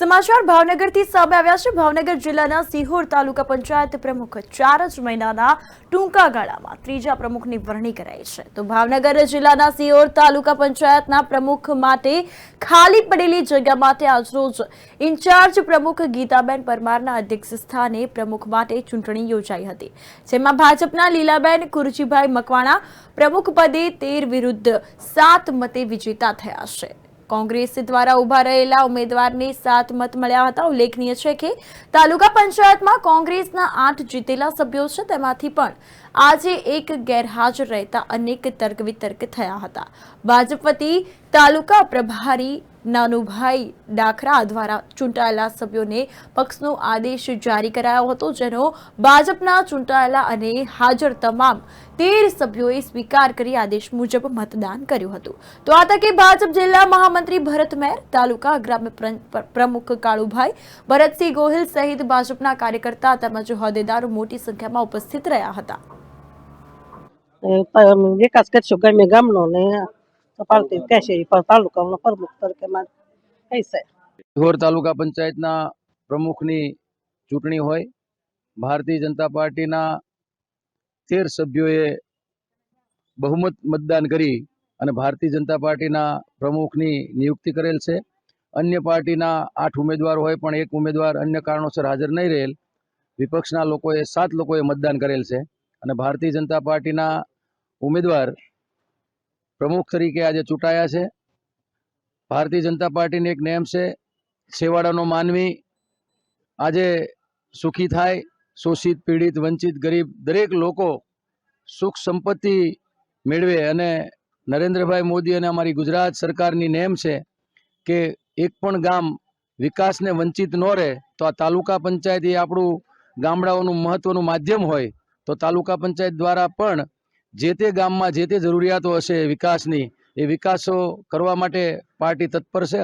સમાચાર ભાવનગરથી સામે આવ્યા છે। ભાવનગર જિલ્લાના સિહોર તાલુકા પંચાયત પ્રમુખ 4 જ મહિનાના ટૂંકા ગાળામાં ત્રીજા પ્રમુખની વરણી કરાઈ છે। તો ભાવનગર જિલ્લાના સિહોર તાલુકા પંચાયતના પ્રમુખ માટે ખાલી પડેલી જગ્યા માટે આજરોજ ઇન્ચાર્જ પ્રમુખ ગીતાબેન પરમારના અધ્યક્ષ સ્થાને પ્રમુખ માટે ચૂંટણી યોજાઈ હતી, જેમાં ભાજપના લીલાબેન કુરજીભાઈ મકવાણા પ્રમુખ પદે 13 વિરુદ્ધ 7 મતે વિજેતા થયા છે। कांग्रेस द्वारा उभा रहेला उम्मीदवारने 7 मत मळ्या हता। उल्लेखनीय छे के तालुका पंचायतमां कांग्रेसना 8 जीतेला सभ्यो छे, तेमांथी पण आजे एक गैरहाजर रहता अनेक तर्क वितर्क थया हता। भाजप वती तालुका प्रभारी नानुभाई डाखरा द्वारा चूंटायेला सभ्योने पक्षनो आदेश जारी करायो हतो, जेनो भाजपना चूंटायेला अने हाजर तमाम 13 सभ्योए स्वीकार करी आदेश मुजब मतदान कर्युं हतुं। तो आ तके भाजप जिल्ला महामंत्री भरत मेहर, तालुका ग्राम्य प्रमुख काळुभाई, भरतसिंह गोहिल सहित भाजपना कार्यकर्ता તેમજ હોદ્દેદારો મોટી સંખ્યામાં ઉપસ્થિત રહ્યા હતા। વિકાસ કરશો ગમે ગામનો ને પાર્ટી કહેશે પણ તાલુકાનો પ્રમુખ તરીકે માં કહેશે। સિહોર તાલુકા પંચાયતના પ્રમુખની ચૂંટણી હોય। ભારતીય જનતા પાર્ટીના 13 સભ્યોએ બહુમત મતદાન કરી અને ભારતીય જનતા પાર્ટીના પ્રમુખની નિયુક્તિ કરેલ છે। અન્ય પાર્ટીના 8 ઉમેદવાર હોય પણ એક ઉમેદવાર અન્ય કારણોસર હાજર નહીં રહેલ। વિપક્ષના લોકોએ 7 લોકોએ મતદાન કરેલ છે અને ભારતીય જનતા પાર્ટીના ઉમેદવાર પ્રમુખ તરીકે આજે ચૂંટાયા છે। ભારતીય જનતા પાર્ટીની એક નેમ છે, છેવાડાનો માનવી આજે સુખી થાય, શોષિત, પીડિત, વંચિત, ગરીબ દરેક લોકો સુખ સંપત્તિ મેળવે અને નરેન્દ્રભાઈ મોદી અને અમારી ગુજરાત સરકારની નેમ છે કે એક પણ ગામ વિકાસને વંચિત ન રહે। તો આ તાલુકા પંચાયત એ આપણું ગામડાઓનું મહત્વનું માધ્યમ હોય, તો તાલુકા પંચાયત દ્વારા પણ જે તે ગામમાં જે તે જરૂરિયાતો હશે વિકાસની, એ વિકાસો કરવા માટે પાર્ટી તત્પર છે।